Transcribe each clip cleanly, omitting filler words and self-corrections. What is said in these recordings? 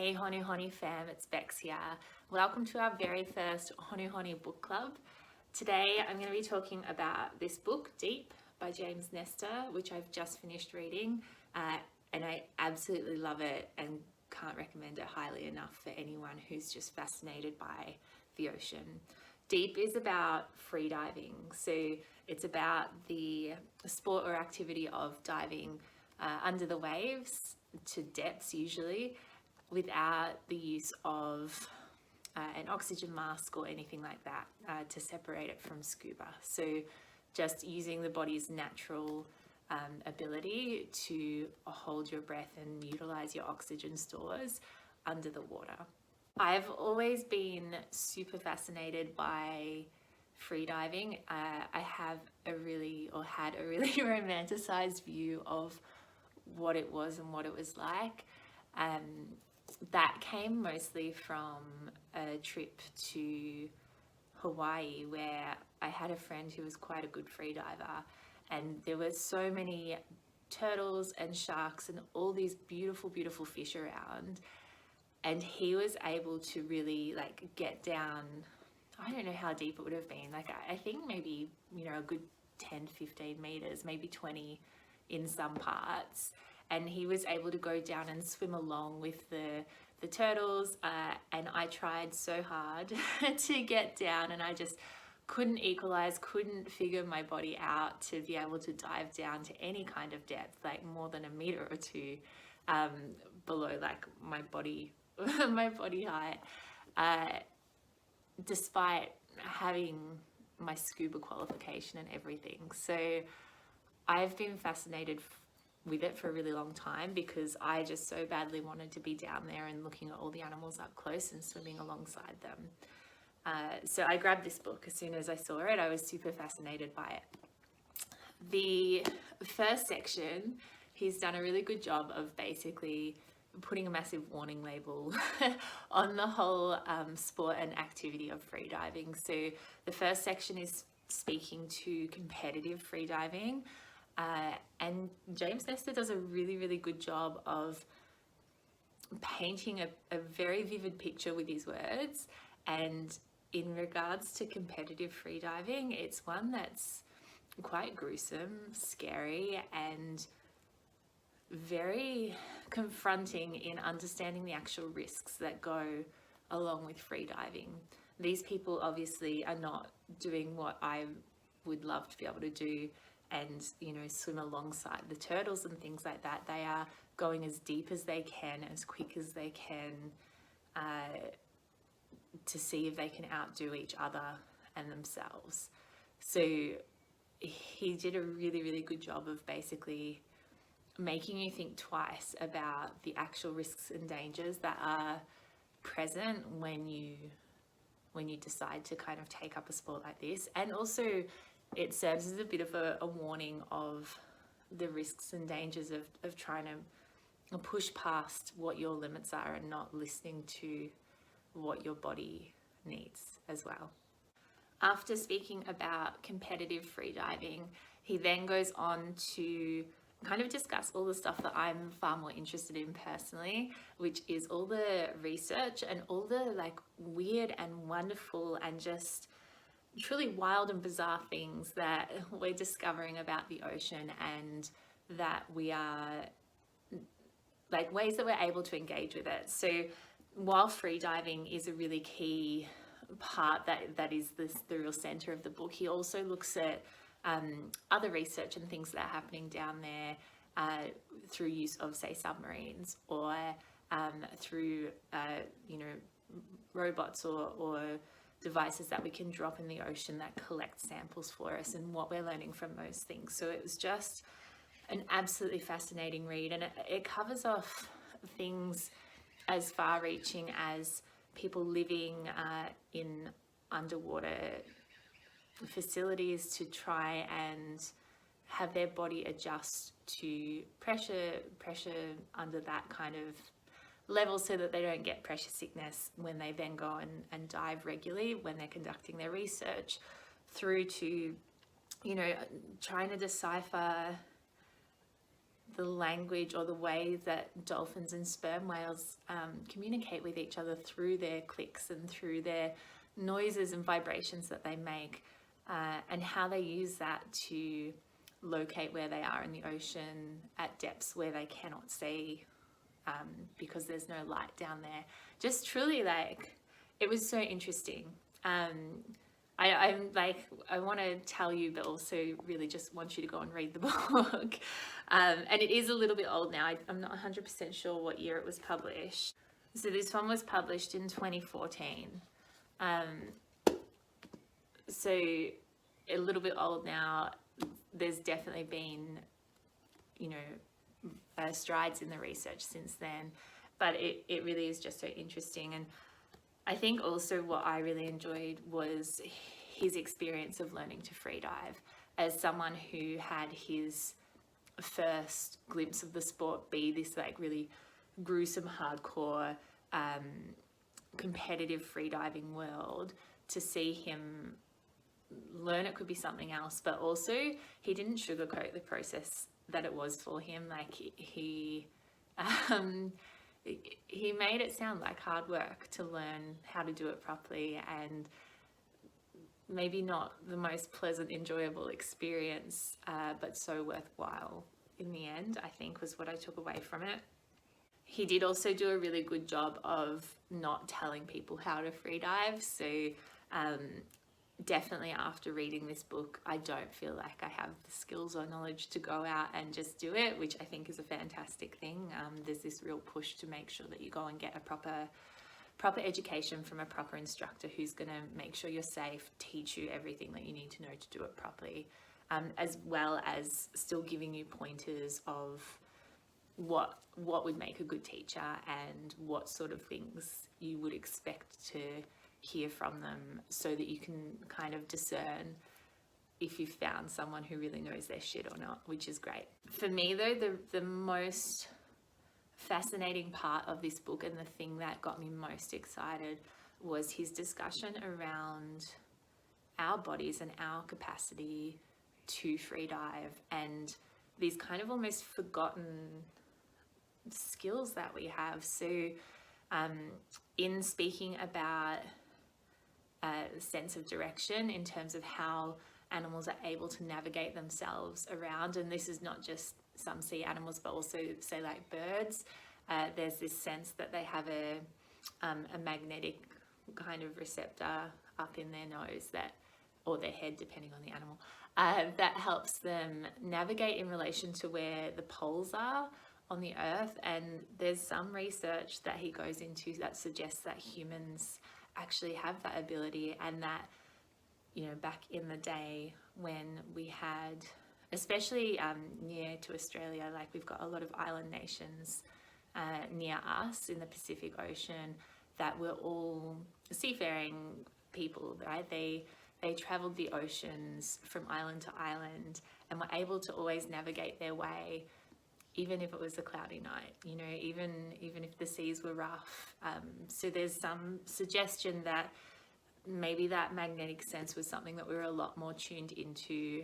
Hey Honu Honi fam, it's Becks here. Welcome to our very first Honu Honi Book Club. Today I'm going to be talking about this book, Deep, by James Nestor, which I've just finished reading and I absolutely love it and can't recommend it highly enough for anyone who's just fascinated by the ocean. Deep is about freediving, so it's about the sport or activity of diving under the waves to depths usually, without the use of an oxygen mask or anything like that to separate it from scuba. So just using the body's natural ability to hold your breath and utilize your oxygen stores under the water. I've always been super fascinated by freediving. I have had a really romanticized view of what it was and what it was like. That came mostly from a trip to Hawaii, where I had a friend who was quite a good freediver, and there were so many turtles and sharks and all these beautiful fish around, and he was able to really get down. I don't know how deep it would have been, I think maybe a good 10-15 meters, maybe 20 in some parts, and he was able to go down and swim along with the turtles, and I tried so hard to get down, and I just couldn't equalize, couldn't figure my body out to be able to dive down to any kind of depth, like more than a meter or two below my body my body height, despite having my scuba qualification and everything. So I've been fascinated with it for a really long time because I just so badly wanted to be down there and looking at all the animals up close and swimming alongside them. So I grabbed this book as soon as I saw it. I was super fascinated by it. The first section, he's done a really good job of basically putting a massive warning label on the whole sport and activity of freediving. So the first section is speaking to competitive freediving. And James Nestor does a really good job of painting a very vivid picture with his words. And in regards to competitive freediving, it's one that's quite gruesome, scary, and very confronting in understanding the actual risks that go along with freediving. These people obviously are not doing what I would love to be able to do and swim alongside the turtles and things like that. They are going as deep as they can, as quick as they can, to see if they can outdo each other and themselves. So he did a really good job of basically making you think twice about the actual risks and dangers that are present when you decide to kind of take up a sport like this. And also it serves as a bit of a warning of the risks and dangers of trying to push past what your limits are and not listening to what your body needs as well. After speaking about competitive freediving, he then goes on to kind of discuss all the stuff that I'm far more interested in personally, which is all the research and all the weird and wonderful and just truly wild and bizarre things that we're discovering about the ocean, and that we are ways that we're able to engage with it. So while freediving is a really key part that is the real center of the book, he also looks at other research and things that are happening down there through use of, say, submarines, or through robots or devices that we can drop in the ocean that collect samples for us, and what we're learning from those things. So it was just an absolutely fascinating read, and it covers off things as far-reaching as people living in underwater facilities to try and have their body adjust to pressure under that kind of level, so that they don't get pressure sickness when they then go and dive regularly when they're conducting their research, through to trying to decipher the language or the way that dolphins and sperm whales communicate with each other through their clicks and through their noises and vibrations that they make, and how they use that to locate where they are in the ocean at depths where they cannot see, because there's no light down there. Just truly, like, it was so interesting. I want to tell you, but also really just want you to go and read the book. And it is a little bit old now. I'm not 100% sure what year it was published. So this one was published in 2014. So a little bit old now. There's definitely been, strides in the research since then, but it really is just so interesting. And I think also what I really enjoyed was his experience of learning to freedive, as someone who had his first glimpse of the sport be this like really gruesome, hardcore, competitive freediving world. To see him learn it could be something else, but also he didn't sugarcoat the process that it was for him. Like he made it sound like hard work to learn how to do it properly, and maybe not the most pleasant, enjoyable experience, but so worthwhile in the end, I think, was what I took away from it. He did also do a really good job of not telling people how to freedive. So definitely after reading this book, I don't feel like I have the skills or knowledge to go out and just do it, which I think is a fantastic thing. There's this real push to make sure that you go and get a proper education from a proper instructor who's going to make sure you're safe, teach you everything that you need to know to do it properly, as well as still giving you pointers of what would make a good teacher and what sort of things you would expect to hear from them, so that you can kind of discern if you've found someone who really knows their shit or not, which is great. For me though, the most fascinating part of this book, and the thing that got me most excited, was his discussion around our bodies and our capacity to freedive, and these kind of almost forgotten skills that we have. So in speaking about sense of direction in terms of how animals are able to navigate themselves around, and this is not just some sea animals but also, say, like birds, there's this sense that they have a magnetic kind of receptor up in their nose, that, or their head depending on the animal, that helps them navigate in relation to where the poles are on the earth. And there's some research that he goes into that suggests that humans actually have that ability, and that, back in the day when we had, especially near to Australia, like we've got a lot of island nations near us in the Pacific Ocean that were all seafaring people, right? They traveled the oceans from island to island and were able to always navigate their way, even if it was a cloudy night, even if the seas were rough. So there's some suggestion that maybe that magnetic sense was something that we were a lot more tuned into,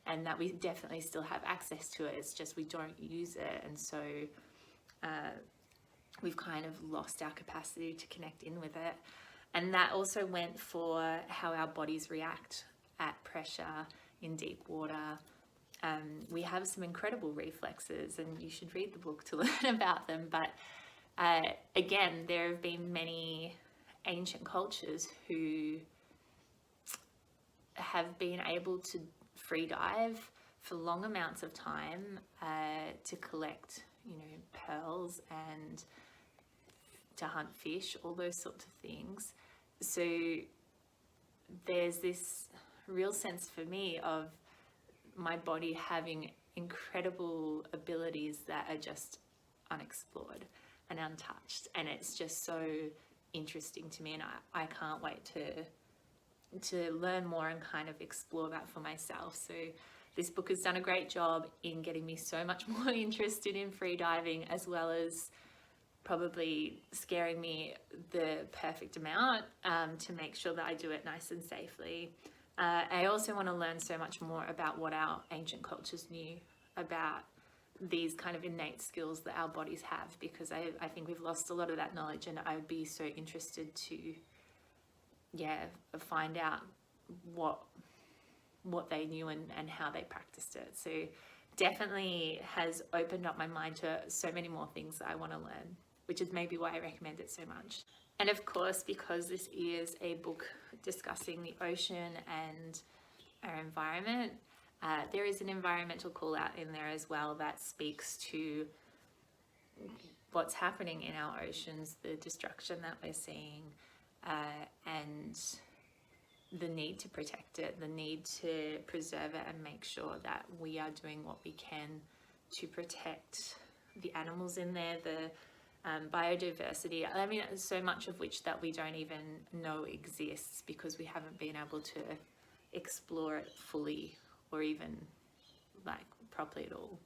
and that we definitely still have access to it. It's just we don't use it, and so we've kind of lost our capacity to connect in with it. And that also went for how our bodies react at pressure in deep water. We have some incredible reflexes, and you should read the book to learn about them. But again, there have been many ancient cultures who have been able to freedive for long amounts of time to collect, pearls and to hunt fish, all those sorts of things. So there's this real sense for me of my body having incredible abilities that are just unexplored and untouched, and it's just so interesting to me, and I can't wait to learn more and kind of explore that for myself. So this book has done a great job in getting me so much more interested in freediving, as well as probably scaring me the perfect amount to make sure that I do it nice and safely. I also want to learn so much more about what our ancient cultures knew about these kind of innate skills that our bodies have, because I think we've lost a lot of that knowledge, and I would be so interested to find out what they knew and how they practiced it. So definitely has opened up my mind to so many more things that I want to learn, which is maybe why I recommend it so much. And of course, because this is a book discussing the ocean and our environment, there is an environmental call out in there as well that speaks to what's happening in our oceans, the destruction that we're seeing, and the need to protect it, the need to preserve it and make sure that we are doing what we can to protect the animals in there, the biodiversity. I mean, so much of which that we don't even know exists because we haven't been able to explore it fully or even like properly at all.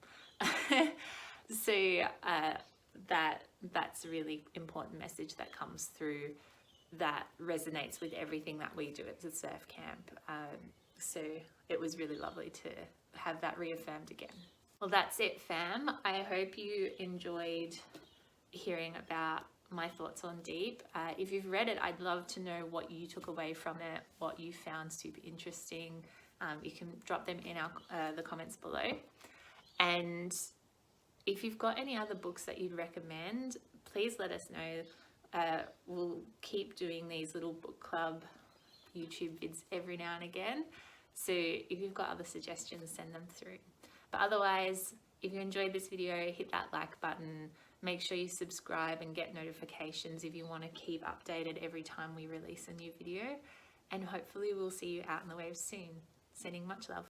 So that's a really important message that comes through, that resonates with everything that we do at the surf camp. So it was really lovely to have that reaffirmed again. Well, that's it, fam. I hope you enjoyed hearing about my thoughts on Deep. If you've read it, I'd love to know what you took away from it, what you found super interesting. You can drop them in the comments below. And if you've got any other books that you'd recommend, please let us know. We'll keep doing these little book club YouTube vids every now and again. So if you've got other suggestions, send them through. But otherwise, if you enjoyed this video, hit that like button. Make sure you subscribe and get notifications if you want to keep updated every time we release a new video. And hopefully we'll see you out in the waves soon. Sending much love.